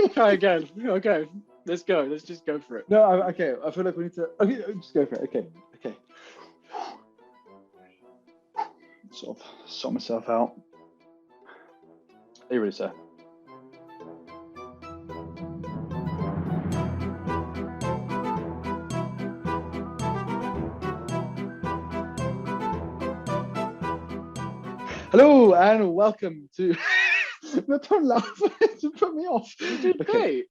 Try again. Okay, let's go. Let's just go for it. No, okay. I feel like we need to. Okay, just go for it. Okay. Sort of sort myself out. Are you ready, sir? Hello and welcome to. No, don't laugh. You put me off. You did great.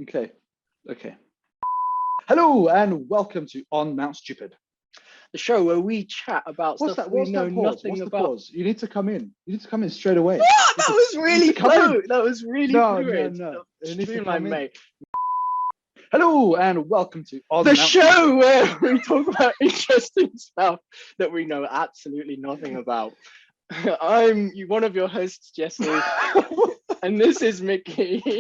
Okay. Hello and welcome to On Mount Stupid, The show where we chat about stuff we know nothing about. Pause? You need to come in. You need to come in straight away. What? That was really low. That was really fluid. No. Streamline, mate. Hello and welcome to On The Mount show where we talk about interesting stuff that we know absolutely nothing about. I'm one of your hosts, Jesse, and this is Michi.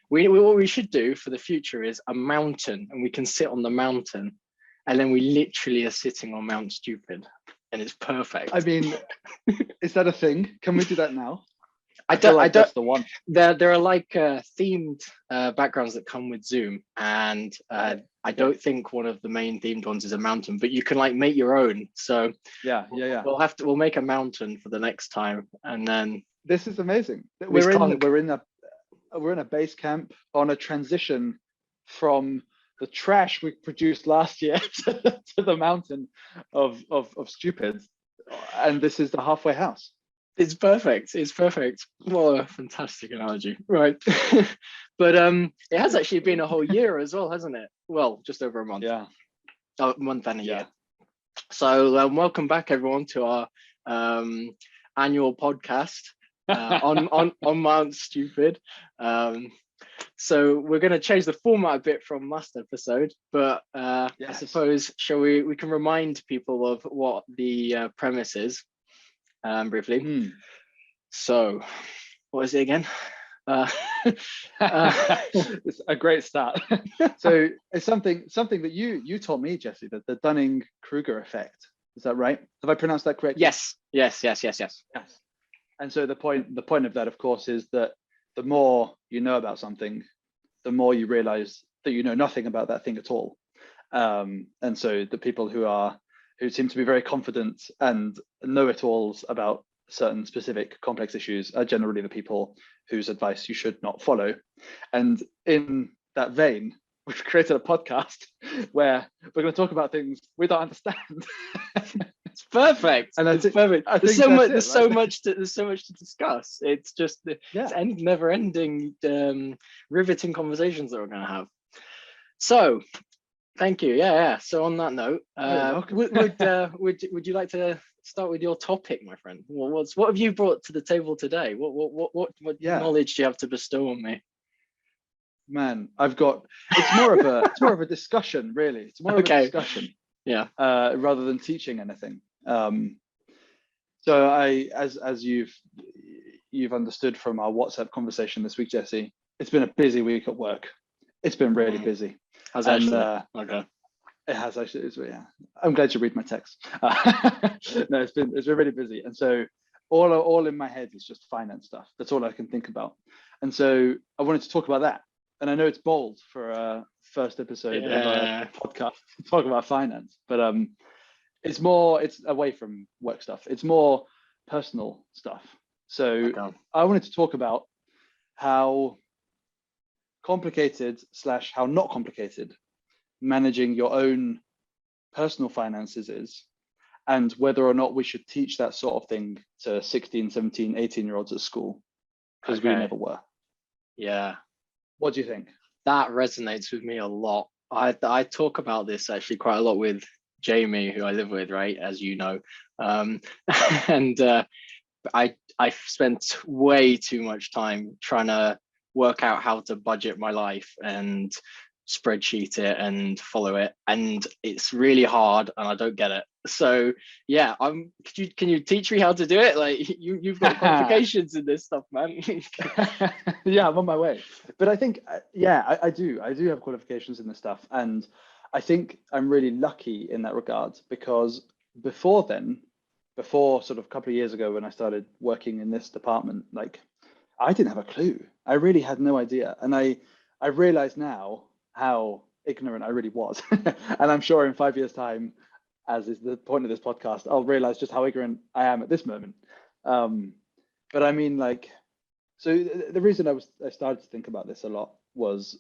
What we should do for the future is a mountain, and we can sit on the mountain, and then we literally are sitting on Mount Stupid, and it's perfect. I mean, is that a thing? Can we do that now? I don't. That's the one. There are like themed backgrounds that come with Zoom, and I don't think one of the main themed ones is a mountain, but you can like make your own. So yeah. We'll make a mountain for the next time, and then this is amazing. We're in a base camp on a transition from the trash we produced last year to the mountain of stupid, and this is the halfway house. It's perfect. What a fantastic analogy, right? But it has actually been a whole year as well, hasn't it? Well, just over a month. Yeah. A month and a year. So welcome back, everyone, to our annual podcast on Mount Stupid. So we're going to change the format a bit from last episode, but I suppose we can remind people of what the premise is briefly. So what is it again? It's a great start. So it's something that you told me, Jesse, that the Dunning-Kruger effect. Is that right? Have I pronounced that correctly? Yes. And so the point of that, of course, is that the more you know about something, the more you realize that you know nothing about that thing at all. And so the people who seem to be very confident and know-it-alls about certain specific complex issues are generally the people whose advice you should not follow. And in that vein, we've created a podcast where we're going to talk about things we don't understand. It's perfect. And it's perfect. There's so much to discuss. It's just it's never-ending, riveting conversations that we're going to have. So, thank you. Yeah. So on that note, would you like to start with your topic, my friend? What have you brought to the table today? What knowledge do you have to bestow on me? Man, it's more of a discussion, really. It's more of a discussion. Yeah. Rather than teaching anything. So as you've understood from our WhatsApp conversation this week, Jesse, it's been a busy week at work. It's been really busy. Has actually? Okay. It has actually. I'm glad you read my text. No, it's been really busy, and so all in my head is just finance stuff. That's all I can think about, and so I wanted to talk about that. And I know it's bold for a first episode of a podcast to talk about finance, but it's away from work stuff. It's more personal stuff. So I wanted to talk about how complicated / how not complicated managing your own personal finances is, and whether or not we should teach that sort of thing to 16, 17, 18-year-olds at school, because we never were. Yeah. What do you think? That resonates with me a lot. I talk about this actually quite a lot with Jamie, who I live with, right, as you know. And I've spent way too much time trying to work out how to budget my life and spreadsheet it and follow it, and it's really hard and I don't get it. So yeah, can you teach me how to do it? Like you've got qualifications in this stuff, man. Yeah, I'm on my way. But I think I do have qualifications in this stuff, and I think I'm really lucky in that regard, because before sort of a couple of years ago when I started working in this department, like I didn't have a clue. I really had no idea. And I realize now how ignorant I really was. And I'm sure in 5 years' time, as is the point of this podcast, I'll realize just how ignorant I am at this moment. But I mean, like, so the reason I started to think about this a lot was,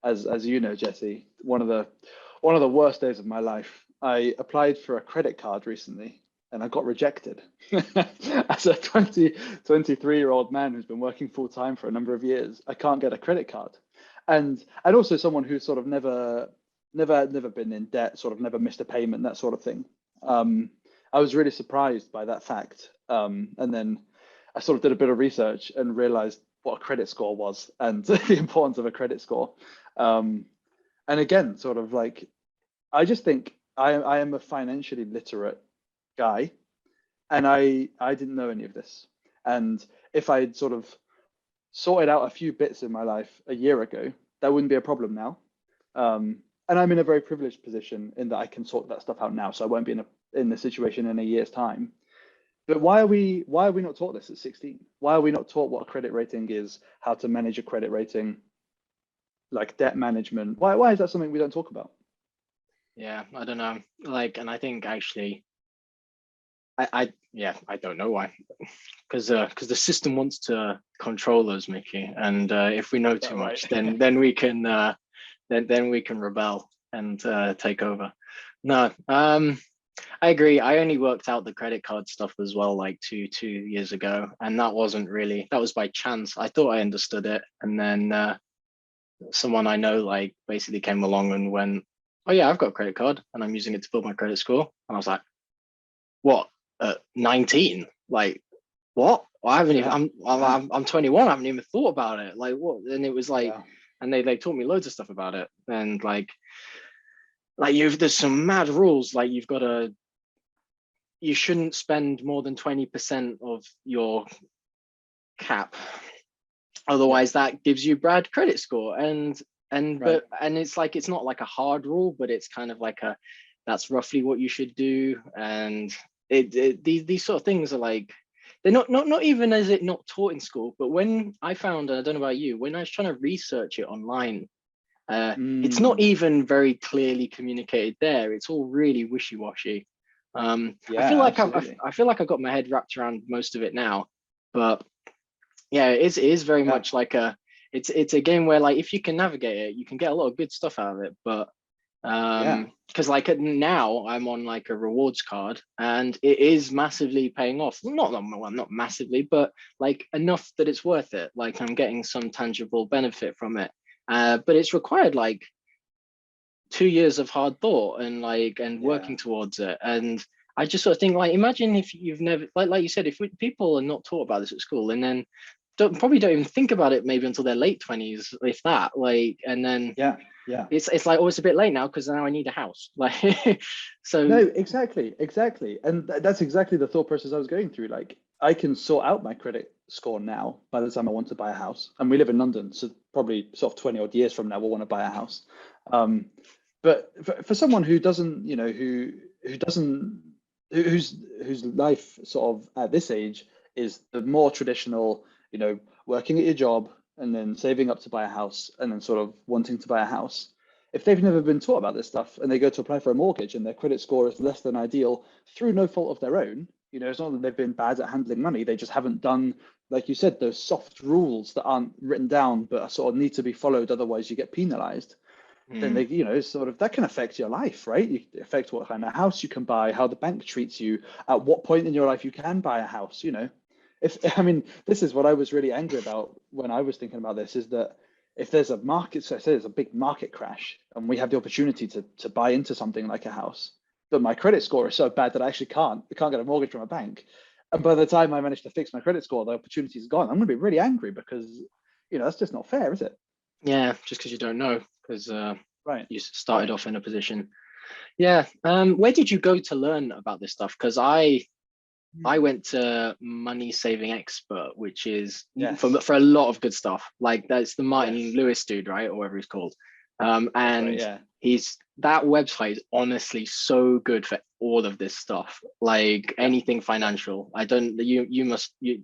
as you know, Jesse, one of the worst days of my life. I applied for a credit card recently and I got rejected. As a 23-year-old man who's been working full time for a number of years, I can't get a credit card. And also someone who's sort of never been in debt, sort of never missed a payment, that sort of thing. I was really surprised by that fact. And then I sort of did a bit of research and realized what a credit score was and the importance of a credit score. And again, sort of like, I just think I am a financially literate guy, and I didn't know any of this. And if I'd sort of sorted out a few bits in my life a year ago, that wouldn't be a problem now. And I'm in a very privileged position in that I can sort that stuff out now, so I won't be in the situation in a year's time. But why are we not taught this at 16? Why are we not taught what a credit rating is, how to manage a credit rating, like debt management? Why is that something we don't talk about? Yeah, I don't know. Like, and I think actually, I don't know why, because the system wants to control us, Michi, and if we know too much, then we can then we can rebel and take over. No, I agree. I only worked out the credit card stuff as well, like two years ago, and that was by chance. I thought I understood it, and then someone I know like basically came along and went, "Oh yeah, I've got a credit card, and I'm using it to build my credit score." And I was like, "What? 19? Like what? I haven't even. I'm 21. I haven't even thought about it. Like what?" And it was like, and they taught me loads of stuff about it, and like there's some mad rules. Like you shouldn't spend more than 20% of your cap, otherwise that gives you bad credit score. And it's like, it's not like a hard rule, but it's kind of like that's roughly what you should do. And these sort of things are like, they're not even, as it not taught in school, but when I found, I don't know about you, when I was trying to research it online, it's not even very clearly communicated there. It's all really wishy-washy. I feel like I feel like I got my head wrapped around most of it now, but yeah, it is very much like it's a game where, like, if you can navigate it, you can get a lot of good stuff out of it. But because like now I'm on like a rewards card, and it is massively paying off. Not massively, but like enough that it's worth it. Like I'm getting some tangible benefit from it. But it's required like 2 years of hard thought and working towards it. And I just sort of think, like, imagine if you've never, like you said, if people are not taught about this at school, and then probably don't even think about it maybe until their late 20s, if that, like, and then it's like, oh, it's a bit late now because now I need a house. Like, so no, exactly, and that's exactly the thought process I was going through. Like, I can sort out my credit score now by the time I want to buy a house, and we live in London, so probably sort of 20 odd years from now we'll want to buy a house. But for someone who doesn't, you know, whose life sort of at this age is the more traditional, you know, working at your job and then saving up to buy a house and then sort of wanting to buy a house. If they've never been taught about this stuff and they go to apply for a mortgage and their credit score is less than ideal through no fault of their own, you know, it's not that they've been bad at handling money, they just haven't done, like you said, those soft rules that aren't written down but sort of need to be followed, otherwise you get penalized. Then they, you know, sort of that can affect your life, right? You affect what kind of house you can buy, how the bank treats you, at what point in your life you can buy a house, you know. I mean, this is what I was really angry about when I was thinking about this, is that if there's a market, so I say there's a big market crash and we have the opportunity to buy into something like a house, but my credit score is so bad that I actually can't get a mortgage from a bank. And by the time I manage to fix my credit score, the opportunity is gone. I'm going to be really angry because, you know, that's just not fair, is it? Yeah, just because you don't know, because you started off in a position. Yeah. Where did you go to learn about this stuff? Because I went to Money Saving Expert, which is for a lot of good stuff. Like, that's the Martin Lewis dude, right, or whatever he's called. And he's that website is honestly so good for all of this stuff, like anything financial. I don't, you must, you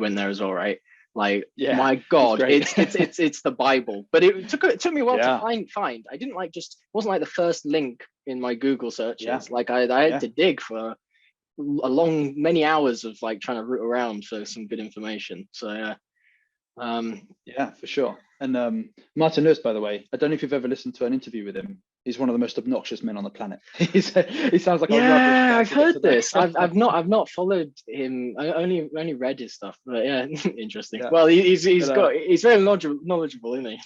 went there as well, right? Like, my God, it's the Bible. But it took me a while to find. I didn't like, just wasn't like the first link in my Google searches. Like I had to dig for many hours of like trying to root around for some good information. So yeah, for sure. And Martin Lewis, by the way, I don't know if you've ever listened to an interview with him. He's one of the most obnoxious men on the planet. He sounds like I've heard this. I've not followed him. I only read his stuff, but yeah, interesting. Well, he's very knowledgeable, isn't he?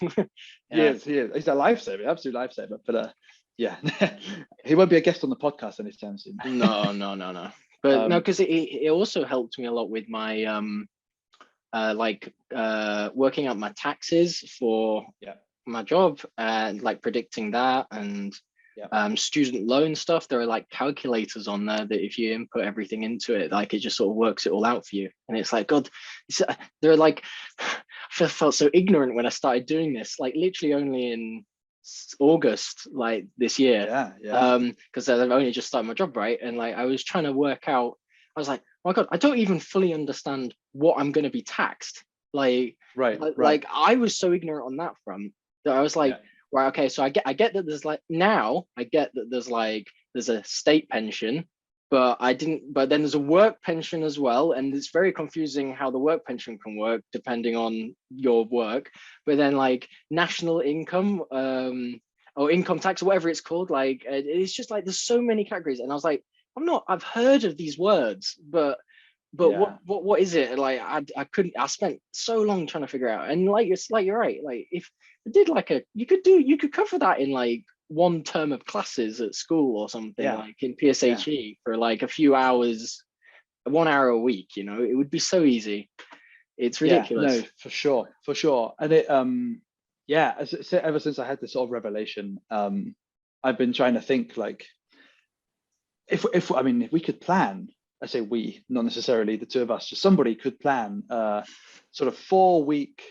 He is. He's a lifesaver, absolute lifesaver. But yeah, he won't be a guest on the podcast anytime soon. No. But no, because it also helped me a lot with my working out my taxes for my job, and like predicting that, and student loan stuff. There are like calculators on there that if you input everything into it, like it just sort of works it all out for you. And it's like, God, they're like, I felt so ignorant when I started doing this, like literally only in August like this year, because I've only just started my job, right? And like I was trying to work out, I was like, oh my God, I don't even fully understand what I'm going to be taxed. Like, like I was so ignorant on that front that I was like, right, okay, so I get that there's like, now I get that there's a state pension, but then there's a work pension as well. And it's very confusing how the work pension can work depending on your work. But then like national income, or income tax, or whatever it's called, like it's just like, there's so many categories. And I was like, I've heard of these words, but what is it? Like I spent so long trying to figure out. And like you're right, like if I did like you could cover that in like one term of classes at school or something, like in PSHE for like a few hours, 1 hour a week, it would be so easy. It's ridiculous. No, for sure. And it ever since I had this sort of revelation, I've been trying to think like, if we could plan, I say we, not necessarily the two of us, just somebody could plan sort of 4-week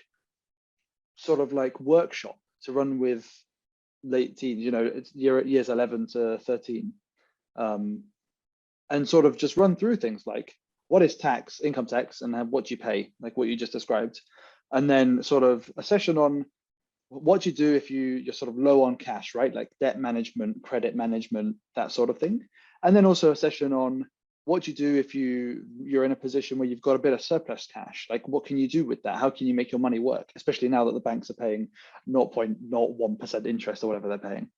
sort of like workshop to run with late teens, it's years 11 to 13, and sort of just run through things like, what is income tax, and what do you pay, like what you just described, and then sort of a session on what you do if you're sort of low on cash, right? Like debt management, credit management, that sort of thing. And then also a session on what you do if you're in a position where you've got a bit of surplus cash. Like what can you do with that? How can you make your money work? Especially now that the banks are paying 0.01% interest or whatever they're paying.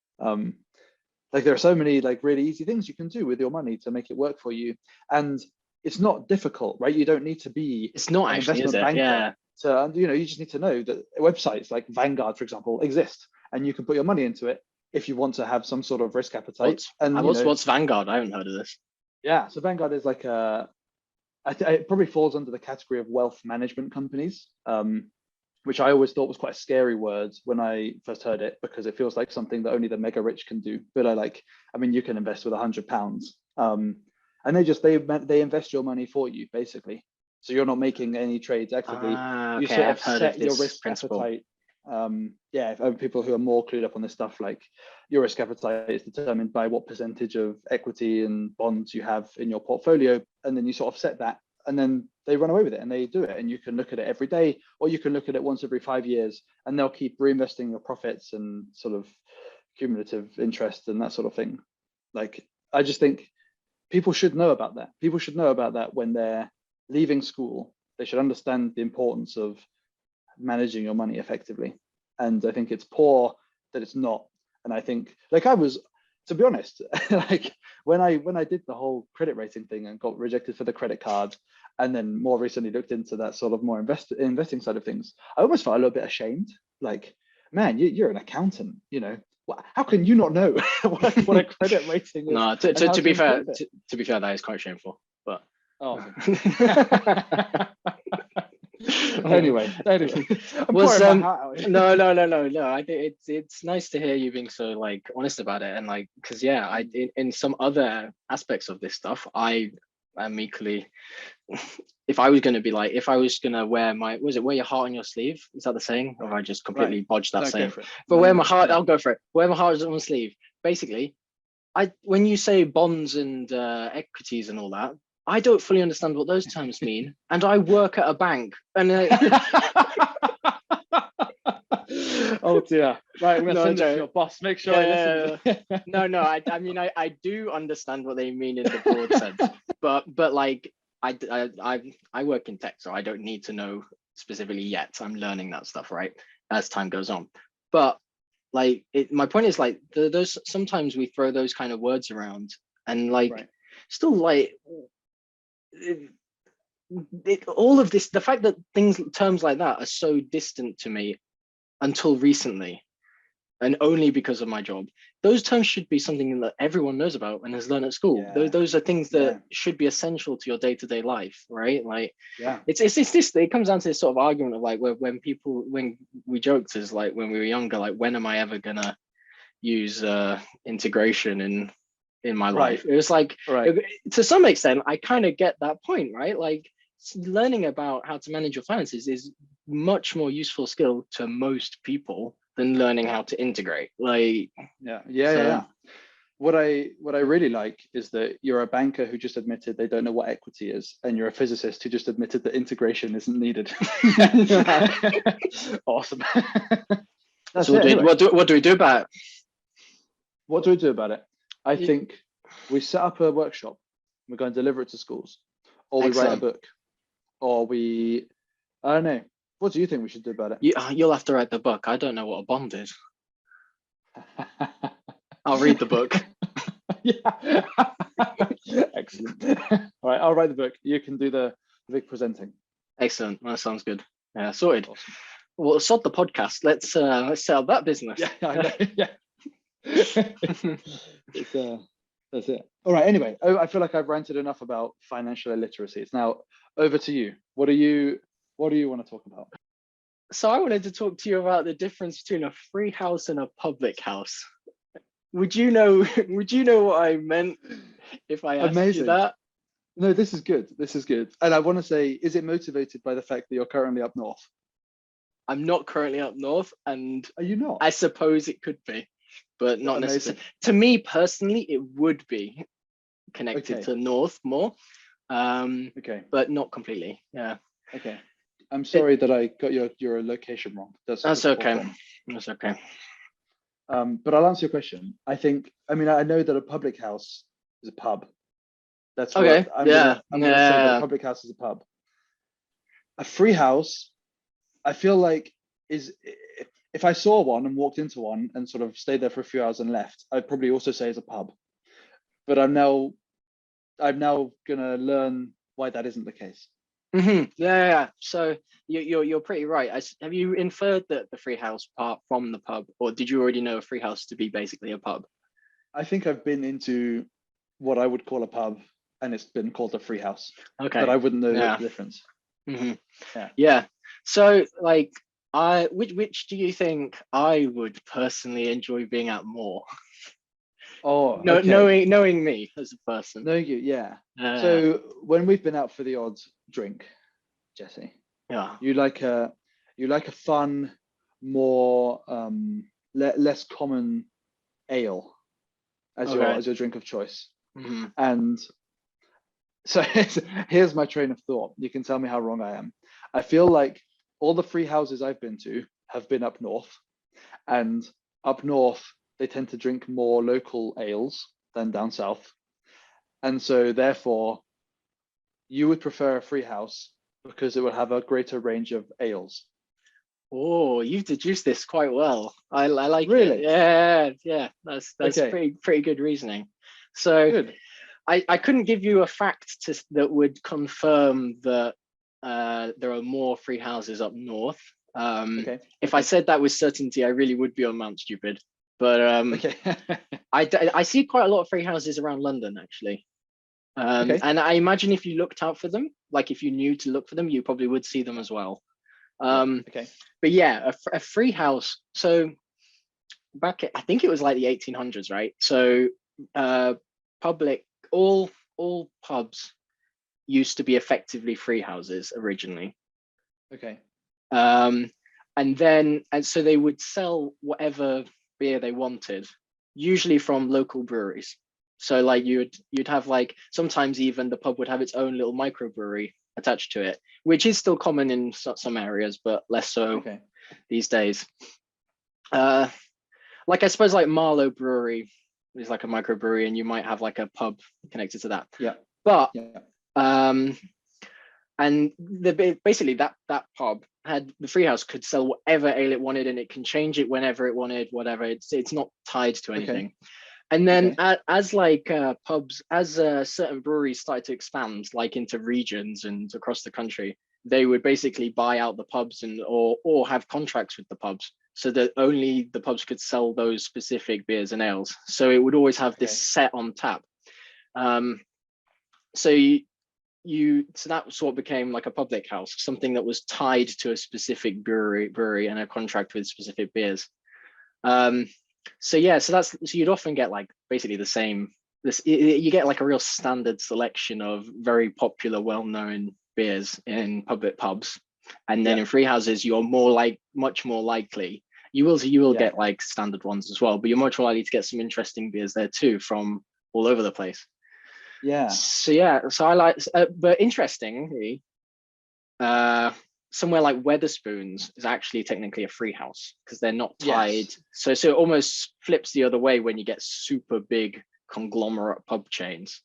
Like there are so many like really easy things you can do with your money to make it work for you. And it's not difficult, right? You don't need to be an investment banker. Yeah. So, you just need to know that websites like Vanguard, for example, exist, and you can put your money into it if you want to have some sort of risk appetite. What's Vanguard? I haven't heard of this. Yeah, so Vanguard is like it probably falls under the category of wealth management companies, which I always thought was quite a scary word when I first heard it, because it feels like something that only the mega rich can do. But you can invest with £100, and they invest your money for you, basically. So you're not making any trades actively. You sort of set your risk appetite. People who are more clued up on this stuff, like your risk appetite is determined by what percentage of equity and bonds you have in your portfolio, and then you sort of set that, and then they run away with it and they do it, and you can look at it every day, or you can look at it once every 5 years, and they'll keep reinvesting your profits and sort of cumulative interest and that sort of thing. Like, I just think people should know about that. People should know about that when they're leaving school. They should understand the importance of managing your money effectively. And I think it's poor that it's not. And I think, like, I was, to be honest, like when I did the whole credit rating thing and got rejected for the credit card, and then more recently looked into that sort of more investing side of things, I almost felt a little bit ashamed. Like, man, you're an accountant, how can you not know what a credit rating is? No, to be fair, that is quite shameful. But anyway, no. I think it's nice to hear you being so like honest about it, and like, because in some other aspects of this stuff, I am equally if I was going to be like, if I was going to wear my, was it wear your heart on your sleeve? Is that the saying? Or have I just completely botched that saying? But wear my heart, I'll go for it. Wear my heart on my sleeve. Basically, when you say bonds and equities and all that, I don't fully understand what those terms mean. And I work at a bank. And oh dear. Right, I'm going to send this to your boss. Make sure I listen. No. I mean, I do understand what they mean in the broad sense, but like I work in tech, so I don't need to know specifically yet. I'm learning that stuff, right, as time goes on. But like, my point is like, those sometimes we throw those kind of words around, and like, still like, all of this, the fact that terms like that are so distant to me until recently, and only because of my job, those terms should be something that everyone knows about and has learned at school. Those are things that should be essential to your day-to-day life, right? Like, it's this, it comes down to this sort of argument of like, when we joked is like, when we were younger, like, when am I ever gonna use integration in my life? It was like, to some extent, I kind of get that point, right? Like, learning about how to manage your finances is much more useful skill to most people than learning how to integrate. Like, yeah. What I really like is that you're a banker who just admitted they don't know what equity is, and you're a physicist who just admitted that integration isn't needed. Awesome. So what do we do about it? What do we do about it? I think we set up a workshop. We're going to deliver it to schools, or we write a book, or I don't know. What do you think we should do about it? You'll have to write the book. I don't know what a bond is. I'll read the book. Excellent. All right, I'll write the book. You can do the big presenting. Excellent. That sounds good. Yeah, sorted. Awesome. Well, sod the podcast. Let's set up that business. Yeah, I know. Yeah. That's it. All right. Anyway, I feel like I've ranted enough about financial illiteracy. It's now over to you. What do you want to talk about? So I wanted to talk to you about the difference between a free house and a public house. Would you know what I meant if I asked you that? No, this is good. And I want to say, is it motivated by the fact that you're currently up north? I'm not currently up north, and are you not? I suppose it could be, but not necessarily. To me personally, it would be connected to north more. But not completely. Yeah. Okay. I'm sorry that I got your location wrong. That's okay. That's okay. But I'll answer your question. I know that a public house is a pub. That's okay. I'm gonna say that a public house is a pub. A free house, I feel like, is, if I saw one and walked into one and sort of stayed there for a few hours and left, I'd probably also say it's a pub. But I'm now gonna learn why that isn't the case. Mm-hmm. Yeah. So you're pretty right. Have you inferred that the free house part from the pub, or did you already know a free house to be basically a pub? I think I've been into what I would call a pub, and it's been called a free house. Okay. But I wouldn't know the difference. Mm-hmm. Yeah. So like, which do you think I would personally enjoy being at more? Oh, no, okay. knowing me as a person. Knowing you, yeah. So when we've been out for the odd drink, Jesse, you like a fun, more less common ale as your drink of choice. Mm-hmm. And so here's my train of thought. You can tell me how wrong I am. I feel like all the free houses I've been to have been up north, and up north they tend to drink more local ales than down south. And so therefore you would prefer a free house because it would have a greater range of ales. Oh, you've deduced this quite well. I like really? It. Yeah. That's okay. pretty good reasoning. So good. I couldn't give you a fact that would confirm that there are more free houses up north. If I said that with certainty, I really would be on Mount Stupid. But I see quite a lot of free houses around London, actually. And I imagine if you looked out for them, like if you knew to look for them, you probably would see them as well. But yeah, a free house. So back, I think it was like the 1800s, right? So public, all pubs used to be effectively free houses originally. Okay. And so they would sell whatever beer they wanted, usually from local breweries. So like you'd have like sometimes even the pub would have its own little microbrewery attached to it, which is still common in some areas, but less so these days. Like I suppose like Marlow Brewery is like a microbrewery, and you might have like a pub connected to that. Yeah. But and basically that pub had the free house could sell whatever ale it wanted, and it can change it whenever it wanted, whatever. It's not tied to anything. Okay. And then as certain breweries started to expand like into regions and across the country, they would basically buy out the pubs or have contracts with the pubs so that only the pubs could sell those specific beers and ales. So it would always have this set on tap. So that sort of became like a public house, something that was tied to a specific brewery and a contract with specific beers. So you'd often get like basically the same. You get like a real standard selection of very popular, well-known beers in public pubs, and then in free houses you're much more likely. You will get like standard ones as well, but you're much more likely to get some interesting beers there too from all over the place. So I like, but interestingly, somewhere like Wetherspoons is actually technically a free house because they're not tied. So it almost flips the other way when you get super big conglomerate pub chains.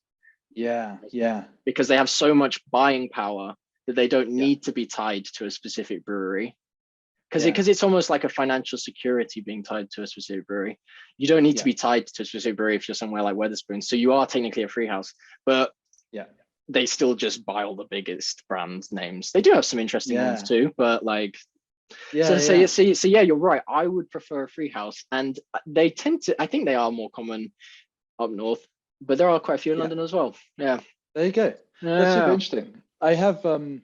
Because they have so much buying power that they don't need to be tied to a specific brewery. Because it's almost like a financial security being tied to a specific brewery. You don't need to be tied to a specific brewery if you're somewhere like Wetherspoons. So you are technically a free house, but they still just buy all the biggest brand names. They do have some interesting ones too, but like, so you're right. I would prefer a free house, and they tend to. I think they are more common up north, but there are quite a few in London as well. Yeah. There you go. That's super interesting. I have 2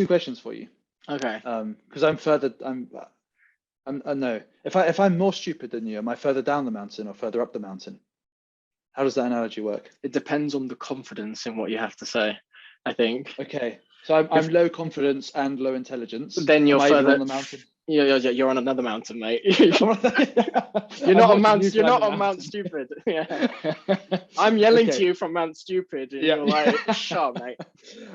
questions for you. Okay. Because I'm further. No. If I'm more stupid than you, am I further down the mountain or further up the mountain? How does that analogy work? It depends on the confidence in what you have to say, I think. Okay. So I'm low confidence and low intelligence. Then you're further on the mountain. You're on another mountain, mate. You're not on Mount Stupid. Yeah. I'm yelling to you from Mount Stupid, and you're like, shut up, mate.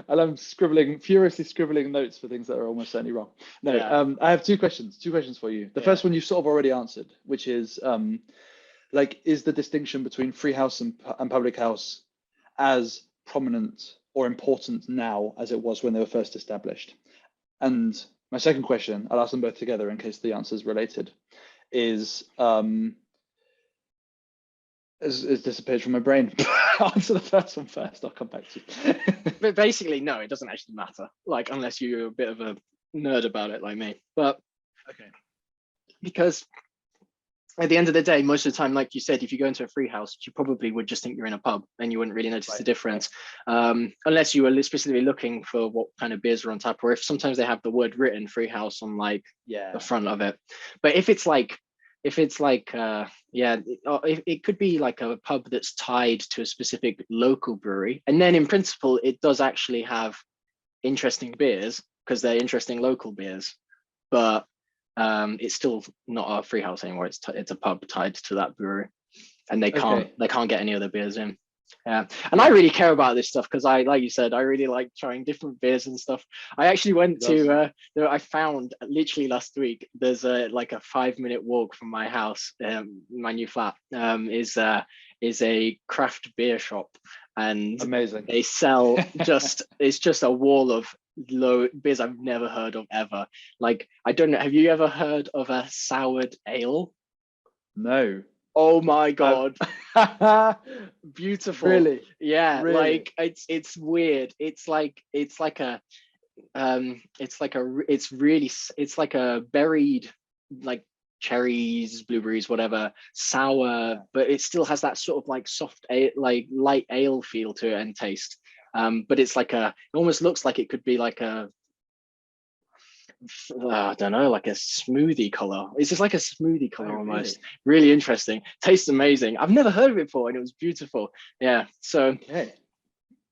And I'm furiously scribbling notes for things that are almost certainly wrong. No, I have 2 questions. 2 questions for you. The first one you sort of already answered, which is is the distinction between free house and public house as prominent or important now as it was when they were first established? And my second question, I'll ask them both together in case the answer is related, is disappeared from my brain. Answer the first one first, I'll come back to you. But basically, no, it doesn't actually matter, like unless you're a bit of a nerd about it like me. But because at the end of the day, most of the time, like you said, if you go into a free house, you probably would just think you're in a pub and you wouldn't really notice the difference, unless you were specifically looking for what kind of beers are on tap, or if sometimes they have the word written free house on like the front of it. But if it's like it could be like a pub that's tied to a specific local brewery, and then in principle it does actually have interesting beers because they're interesting local beers, but it's still not a free house anymore. It's a pub tied to that brewery, and they can't get any other beers in. And I really care about this stuff because like you said, I really like trying different beers and stuff. I actually went to I found literally last week, there's a 5-minute walk from my house, my new flat, is a craft beer shop, and amazing. They sell it's just a wall of low beers I've never heard of ever. Like, I don't know, have you ever heard of a soured ale? No. Oh my god. Beautiful. Really? Yeah, really? Like it's weird. It's like a buried like cherries, blueberries, whatever, sour, but it still has that sort of like soft like light ale feel to it and taste. But it's like it almost looks like it could be like I don't know, like a smoothie color. It's just like a smoothie color almost. Really interesting. Tastes amazing. I've never heard of it before, and it was beautiful. Yeah. So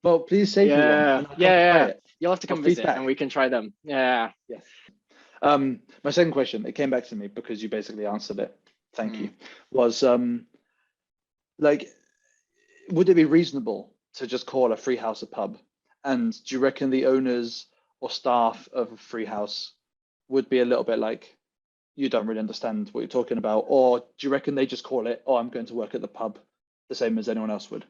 Well, please save me one. Yeah, And I'll come yeah, try yeah. it. You'll have to come I'll visit feedback. and we can try them. Yeah. Yes. My second question, it came back to me because you basically answered it. Thank you. Was like, would it be reasonable to just call a free house a pub? And do you reckon the owners or staff of a free house would be a little bit like, you don't really understand what you're talking about? Or do you reckon they just call it, oh, I'm going to work at the pub, the same as anyone else would?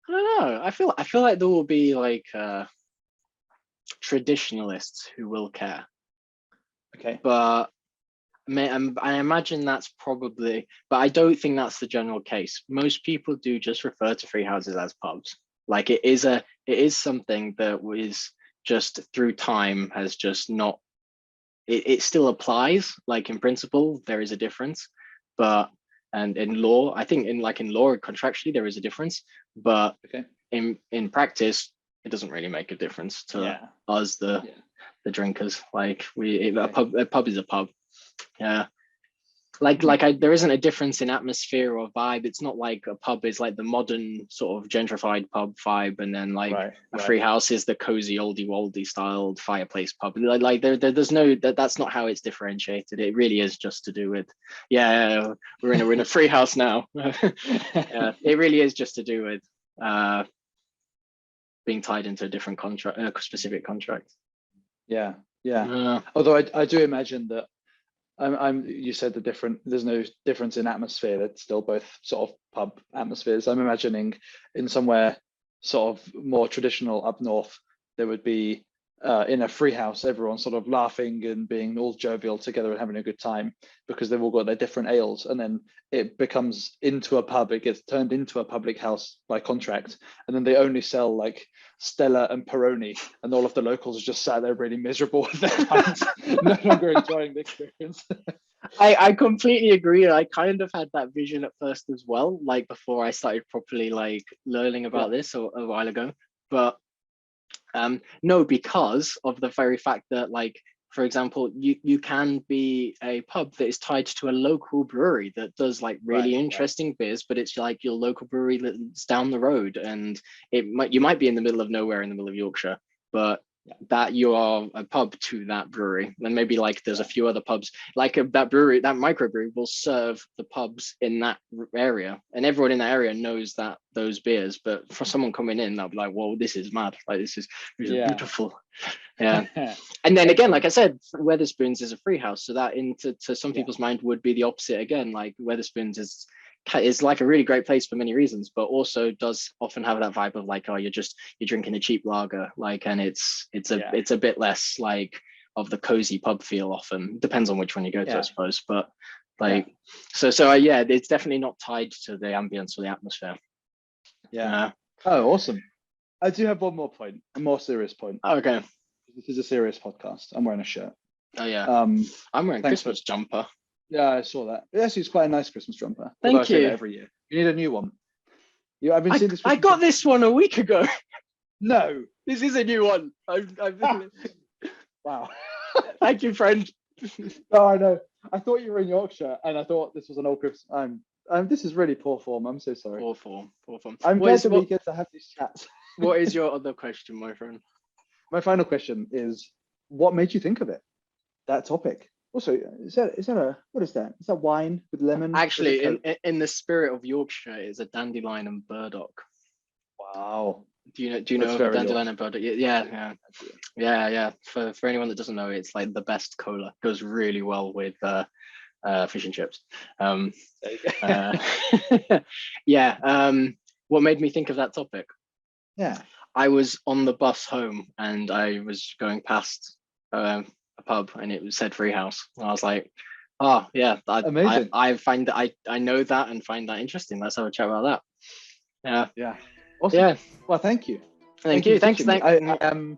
I don't know. I feel like there will be like traditionalists who will care, Okay. but I imagine that's probably, but I don't think that's the general case. Most people do just refer to free houses as pubs. Like it is something that was just through time has just not. It still applies. Like in principle, there is a difference, but and in law, I think in law contractually there is a difference, but Okay. in practice, it doesn't really make a difference to us the drinkers. Like a pub is a pub. Yeah. There isn't a difference in atmosphere or vibe. It's not like a pub is like the modern sort of gentrified pub vibe, and then a free house is the cozy oldie woldy styled fireplace pub. There's no that's not how it's differentiated. It really is just to do with we're in a free house now. It really is just to do with being tied into a different contract, a specific contract. Yeah. Although I do imagine that you said there's no difference in atmosphere. It's still both sort of pub atmospheres. I'm imagining in somewhere sort of more traditional up north, there would be in a free house, everyone sort of laughing and being all jovial together and having a good time because they've all got their different ales, and then it becomes into a pub. It gets turned into a public house by contract, and then they only sell like Stella and Peroni, and all of the locals are just sat there really miserable with their pints, no longer enjoying the experience. I completely agree. I kind of had that vision at first as well, like before I started properly like learning about this a while ago. But no, because of the very fact that, like, for example, you can be a pub that is tied to a local brewery that does like really interesting beers, but it's like your local brewery that's down the road, and you might be in the middle of nowhere in the middle of Yorkshire, but that you are a pub to that brewery. And maybe like there's a few other pubs like that brewery, that microbrewery will serve the pubs in that area, and everyone in that area knows that those beers. But for someone coming in, they'll be like, whoa, this is mad, like this is beautiful. And then again, like I said, Wetherspoons is a free house, so that to some people's mind would be the opposite again. Like Wetherspoons is like a really great place for many reasons, but also does often have that vibe of like, oh, you're drinking a cheap lager, like, and it's a bit less like of the cozy pub feel. Often depends on which one you go to, I suppose, but like so it's definitely not tied to the ambience or the atmosphere. Oh, awesome. I do have one more point, a more serious point. Okay, this is a serious podcast. I'm wearing a shirt. Oh yeah. I'm wearing a Christmas jumper. Yeah, I saw that. Yes, it's quite a nice Christmas jumper. Thank you. Every year, you need a new one. I've been seeing this. I got this one a week ago. No, this is a new one. Wow. Thank you, friend. No, I know. I thought you were in Yorkshire, and I thought this was an old Christmas. This is really poor form. I'm so sorry. Poor form. I'm glad that we get to have these chats. What is your other question, my friend? My final question is, what made you think of it? That topic. Also, is that what is that? Is that wine with lemon? Actually, in the spirit of Yorkshire, it's a dandelion and burdock. Wow. Do you know of dandelion and burdock? Yeah. For anyone that doesn't know, it's like the best cola. Goes really well with fish and chips. What made me think of that topic? Yeah. I was on the bus home and I was going past a pub and it said free house. And I was like, oh yeah, amazing. I find that I know that and find that interesting. Let's have a chat about that. Yeah. Awesome. Yeah. Well, thank you. Thank you. Thanks. I am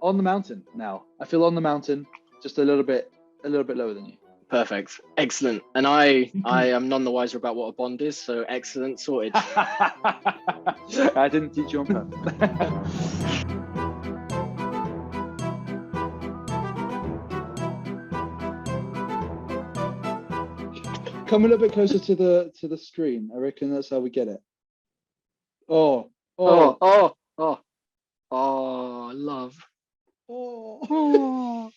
on the mountain now. I feel on the mountain, just a little bit lower than you. Perfect. Excellent. And I am none the wiser about what a bond is, so excellent, sorted. I didn't teach you on purpose. Come a little bit closer to the screen. I reckon that's how we get it. Oh, Oh, Oh, love. oh. Oh.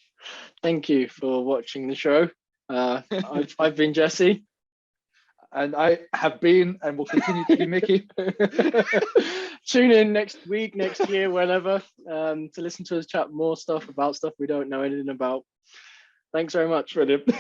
Thank you for watching the show. I've been Jesse. And I have been and will continue to be Michi. Tune in next week, next year, whenever, to listen to us chat more stuff about stuff we don't know anything about. Thanks very much. Brilliant.